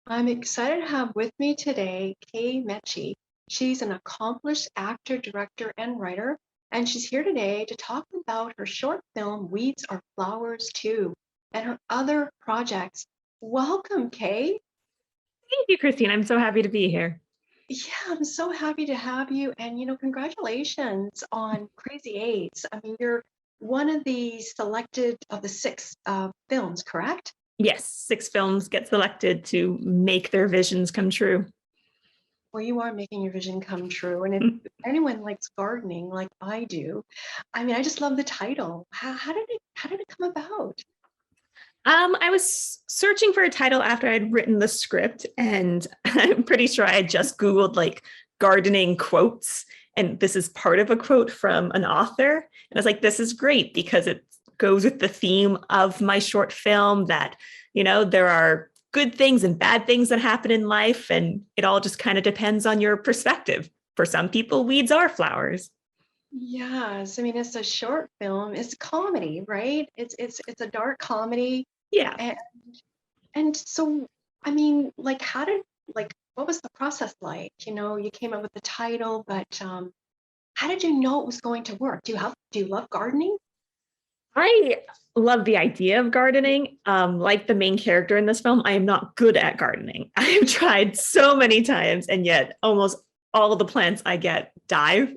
I'm excited to have with me today Kay Metchie. She's an accomplished actor, director, and writer, and she's here today to talk about her short film Weeds Are Flowers Too and her other projects. Welcome, Kay. Thank you, Christine. I'm so happy to be here. Yeah, I'm so happy to have you, and congratulations on Crazy Eights. I mean, you're one of the selected of the six films, correct? Yes, six films get selected to make their visions come true. Well, you are making your vision come true. And if anyone likes gardening like I do, I mean, I just love the title. How did it come about? I was searching for a title after I'd written the script, and I'm pretty sure I had just Googled like gardening quotes. And this is part of a quote from an author. And I was like, this is great because it goes with the theme of my short film that, there are good things and bad things that happen in life. And it all just kind of depends on your perspective. For some people, weeds are flowers. Yes, I mean, it's a short film. It's comedy, right? It's a dark comedy. Yeah. And and so, I mean, like, what was the process like? You came up with the title, but how did you know it was going to work? Do you love gardening? I love the idea of gardening. Like the main character in this film, I am not good at gardening. I have tried so many times, and yet almost all of the plants I get die.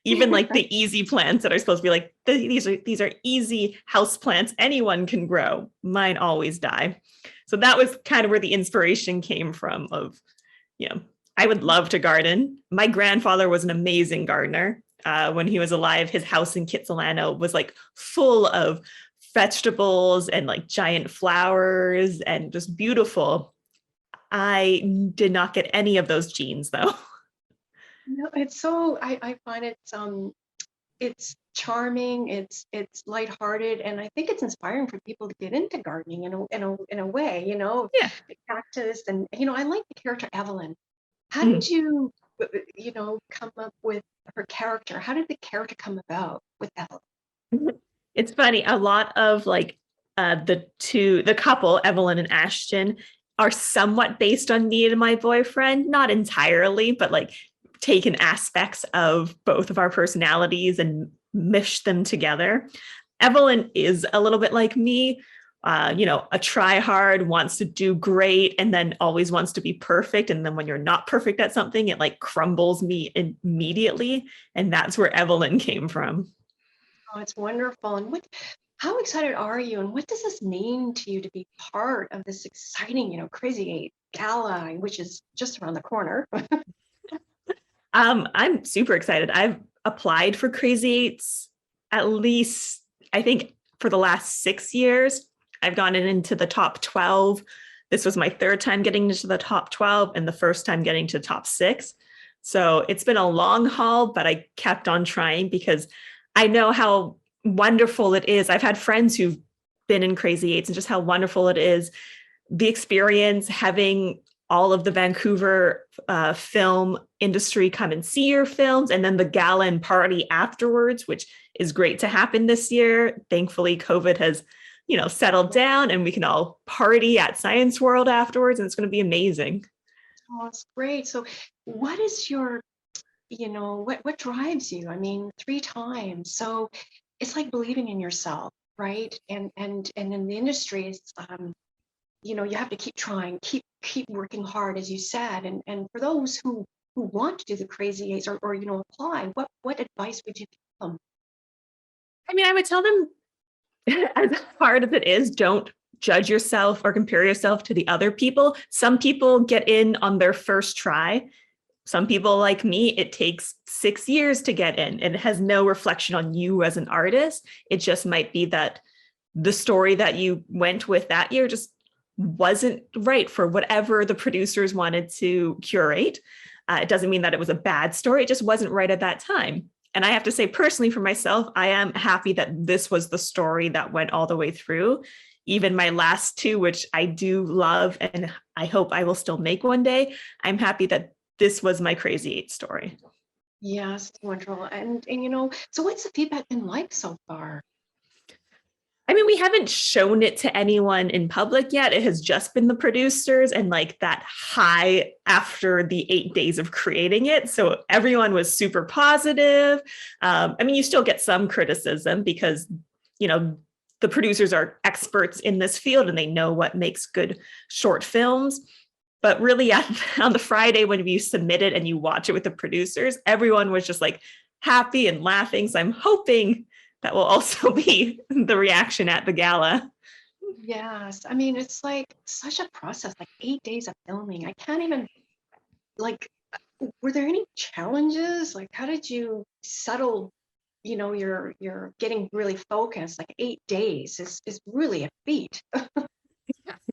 Even like the easy plants that are supposed to be like these are easy house plants anyone can grow. Mine always die. So that was kind of where the inspiration came from. I would love to garden. My grandfather was an amazing gardener. When he was alive, his house in Kitsilano was like full of vegetables and like giant flowers and just beautiful. I did not get any of those genes though. No, I find it's charming, it's lighthearted, and I think it's inspiring for people to get into gardening in a way, Yeah. the cactus, and I like the character Evelyn. How did Mhm. you come up with her character? How did the character come about with Evelyn? It's funny. A lot of like the couple, Evelyn and Ashton, are somewhat based on me and my boyfriend. Not entirely, but like taken aspects of both of our personalities and mesh them together. Evelyn is a little bit like me. A try hard, wants to do great, and then always wants to be perfect. And then when you're not perfect at something, it like crumbles me immediately. And that's where Evelyn came from. Oh, it's wonderful. And how excited are you? And what does this mean to you to be part of this exciting, Crazy Eight gala, which is just around the corner? I'm super excited. I've applied for Crazy Eights at least, I think, for the last 6 years. I've gone into the top 12. This was my third time getting into the top 12 and the first time getting to top six. So it's been a long haul, but I kept on trying because I know how wonderful it is. I've had friends who've been in Crazy Eights and just how wonderful it is. The experience, having all of the Vancouver film industry come and see your films, and then the gala and party afterwards, which is great to happen this year. Thankfully, COVID has, settled down, and we can all party at Science World afterwards, and it's going to be amazing. Oh, it's great. So what is what drives you? I mean, three times. So it's like believing in yourself, right? And in the industry, it's you have to keep trying, keep working hard, as you said. And for those who want to do the Crazy Eights or apply, what advice would you give them? I mean, I would tell them, as hard as it is, don't judge yourself or compare yourself to the other people. Some people get in on their first try. Some people like me, it takes 6 years to get in, and it has no reflection on you as an artist. It just might be that the story that you went with that year just wasn't right for whatever the producers wanted to curate. It doesn't mean that it was a bad story. It just wasn't right at that time. And I have to say, personally, for myself, I am happy that this was the story that went all the way through. Even my last two, which I do love and I hope I will still make one day, I'm happy that this was my Crazy Eight story. Yes, wonderful. And so what's the feedback been like so far? I mean, we haven't shown it to anyone in public yet. It has just been the producers and like that high after the 8 days of creating it. So everyone was super positive. I mean, you still get some criticism because, you know, the producers are experts in this field and they know what makes good short films. But really, on the Friday when you submit it and you watch it with the producers, everyone was just like happy and laughing. So I'm hoping that will also be the reaction at the gala. Yes. I mean, it's like such a process, like 8 days of filming. I can't even like, were there any challenges? Like, how did you settle, you're getting really focused? Like 8 days is really a feat.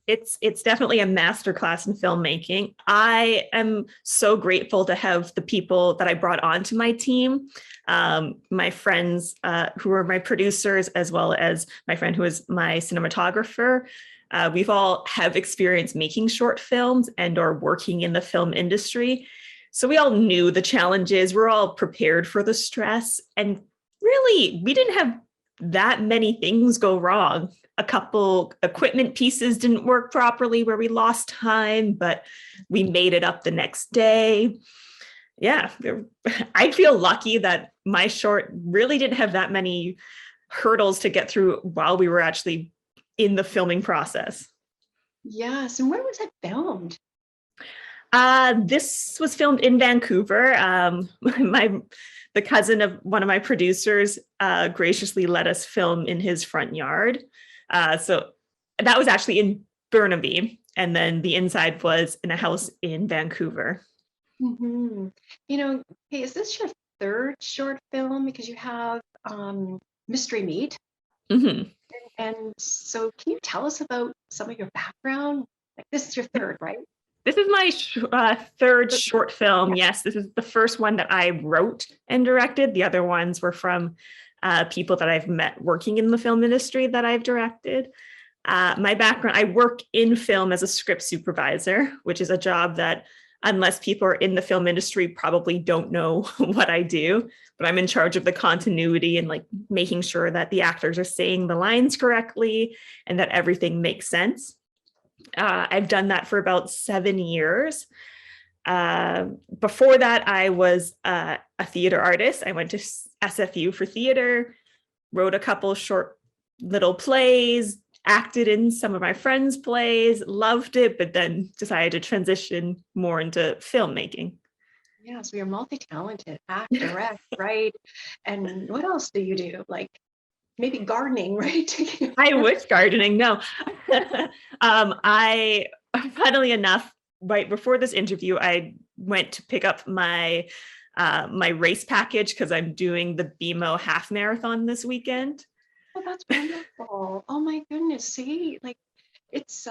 It's definitely a masterclass in filmmaking. I am so grateful to have the people that I brought onto my team, my friends who are my producers, as well as my friend who is my cinematographer. We've all have experience making short films and are working in the film industry. So we all knew the challenges. We're all prepared for the stress. And really, we didn't have that many things go wrong. A couple equipment pieces didn't work properly where we lost time, but we made it up the next day. Yeah, I feel lucky that my short really didn't have that many hurdles to get through while we were actually in the filming process. Yes. And where was it filmed? This was filmed in Vancouver. The cousin of one of my producers graciously let us film in his front yard. So that was actually in Burnaby, and then the inside was in a house in Vancouver. Hmm. Hey, is this your third short film? Because you have Mystery Meat. Mhm. And so can you tell us about some of your background? Like this is your third, right? This is my third But- short film. yeah. Yes, this is the first one that I wrote and directed. The other ones were from people that I've met working in the film industry that I've directed. My background, I work in film as a script supervisor, which is a job that, unless people are in the film industry, probably don't know what I do. But I'm in charge of the continuity and like making sure that the actors are saying the lines correctly and that everything makes sense. I've done that for about 7 years. Before that, I was a theater artist. I went to SFU for theater, wrote a couple short little plays, acted in some of my friends' plays, loved it, but then decided to transition more into filmmaking. Yes, we are multi-talented, act, direct, write. And what else do you do? Like maybe gardening, right? I wish gardening. No, I funnily enough, right before this interview, I went to pick up my race package because I'm doing the BMO half marathon this weekend. Oh, that's wonderful. Oh my goodness. See, like it's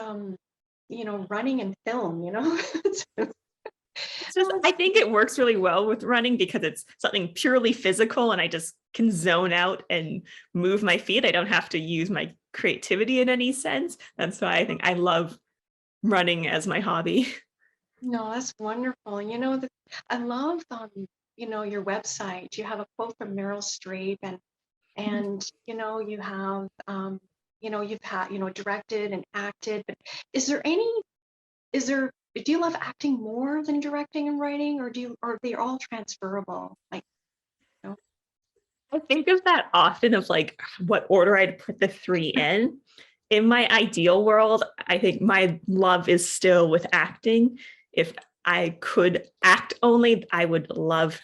running and film, It's just, I think it works really well with running because it's something purely physical and I just can zone out and move my feet. I don't have to use my creativity in any sense. That's why I think I love running as my hobby. No, that's wonderful. I love your website. You have a quote from Meryl Streep and you have you've had directed and acted, but is there any is there do you love acting more than directing and writing, or are they all transferable? Like, you know? I think of that often of like what order I'd put the three in. In my ideal world, I think my love is still with acting. If I could act only, I would love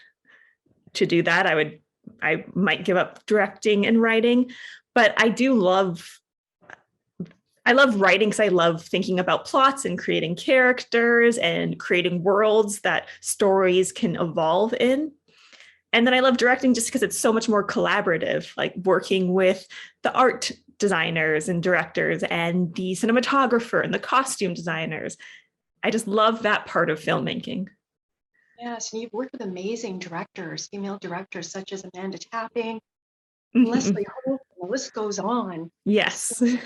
to do that. I might give up directing and writing, but I love writing because I love thinking about plots and creating characters and creating worlds that stories can evolve in. And then I love directing just because it's so much more collaborative, like working with the art designers and directors and the cinematographer and the costume designers. I just love that part of filmmaking. Yes, and you've worked with amazing directors, female directors such as Amanda Tapping, Mhm. Leslie Holt, the list goes on. So, Yes. I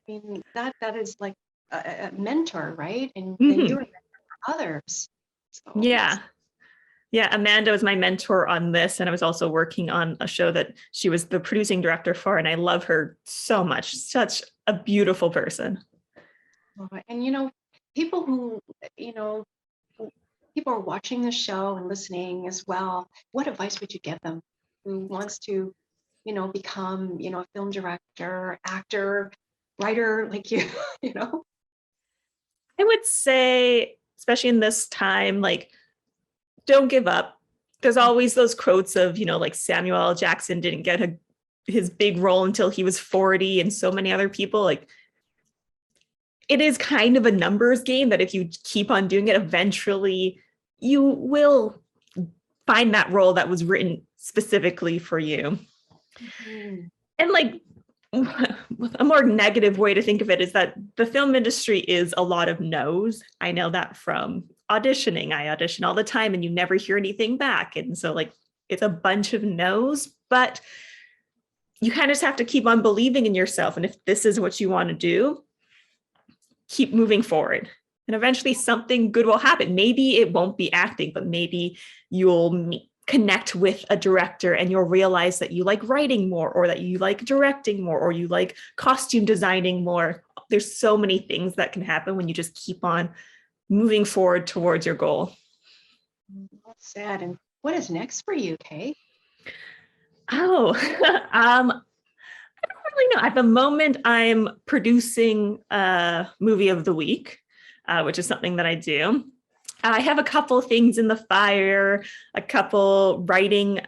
mean, that is like a mentor, right? And you're Mhm. a mentor for others. So that's Yeah. Yeah, Amanda was my mentor on this, and I was also working on a show that she was the producing director for, and I love her so much. Such a beautiful person. And people who, you know, people are watching the show and listening as well. What advice would you give them who wants to, become, a film director, actor, writer like you, you know? I would say, especially in this time, like, don't give up. There's always those quotes of, like Samuel L. Jackson didn't get his big role until he was 40, and so many other people. Like, it is kind of a numbers game that if you keep on doing it, eventually you will find that role that was written specifically for you. Mhm. And like, a more negative way to think of it is that the film industry is a lot of no's. I know that from auditioning. I audition all the time and you never hear anything back. And so, like, it's a bunch of no's, but you kind of just have to keep on believing in yourself. And if this is what you want to do, keep moving forward. And eventually something good will happen. Maybe it won't be acting, but maybe you'll connect with a director and you'll realize that you like writing more, or that you like directing more, or you like costume designing more. There's so many things that can happen when you just keep on moving forward towards your goal. Well said. And what is next for you, Kay? Oh, I don't really know. At the moment, I'm producing a movie of the week, which is something that I do. I have a couple things in the fire, a couple writing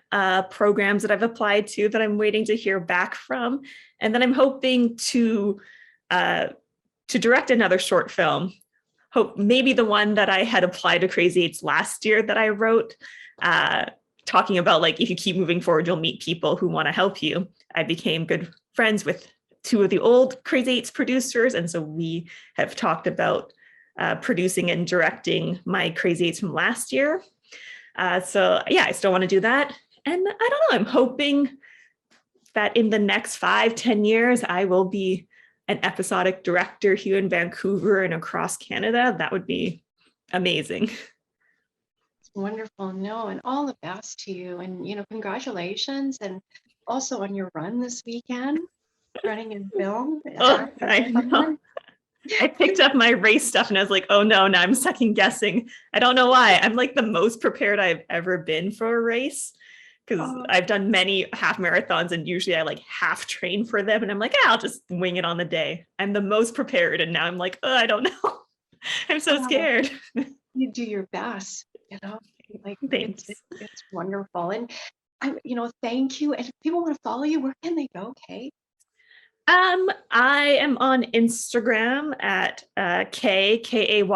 programs that I've applied to that I'm waiting to hear back from, and then I'm hoping to direct another short film. Hope maybe the one that I had applied to Crazy 8's last year that I wrote, talking about, like, if you keep moving forward, you'll meet people who want to help you. I became good friends with two of the old Crazy 8's producers, and so we have talked about producing and directing my Crazy 8's from last year. So yeah, I still want to do that. And I don't know, I'm hoping that in the next 5-10 years, I will be an episodic director here in Vancouver and across Canada. That would be amazing. It's wonderful. No, and all the best to you. And, congratulations. And also on your run this weekend, running in film. Oh, I know. I picked up my race stuff and I was like, oh no, now I'm second guessing. I don't know why. I'm like the most prepared I've ever been for a race, because I've done many half marathons and usually I like half train for them. And I'm like, I'll just wing it on the day. I'm the most prepared. And now I'm like, oh, I don't know. I'm so scared. You do your best, like Thanks. It's wonderful. And thank you. And if people want to follow you, where can they go, Kay? I am on Instagram at KAY.S,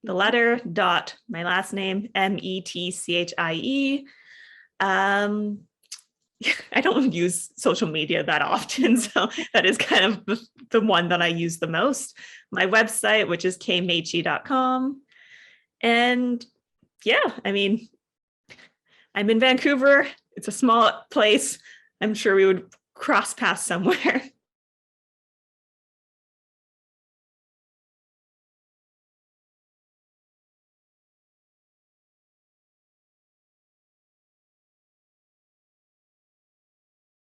the letter dot my last name, METCHIE. I don't use social media that often, so that is kind of the one that I use the most. My website, which is kmetchie.com. And yeah, I mean, I'm in Vancouver. It's a small place. I'm sure we would cross paths somewhere.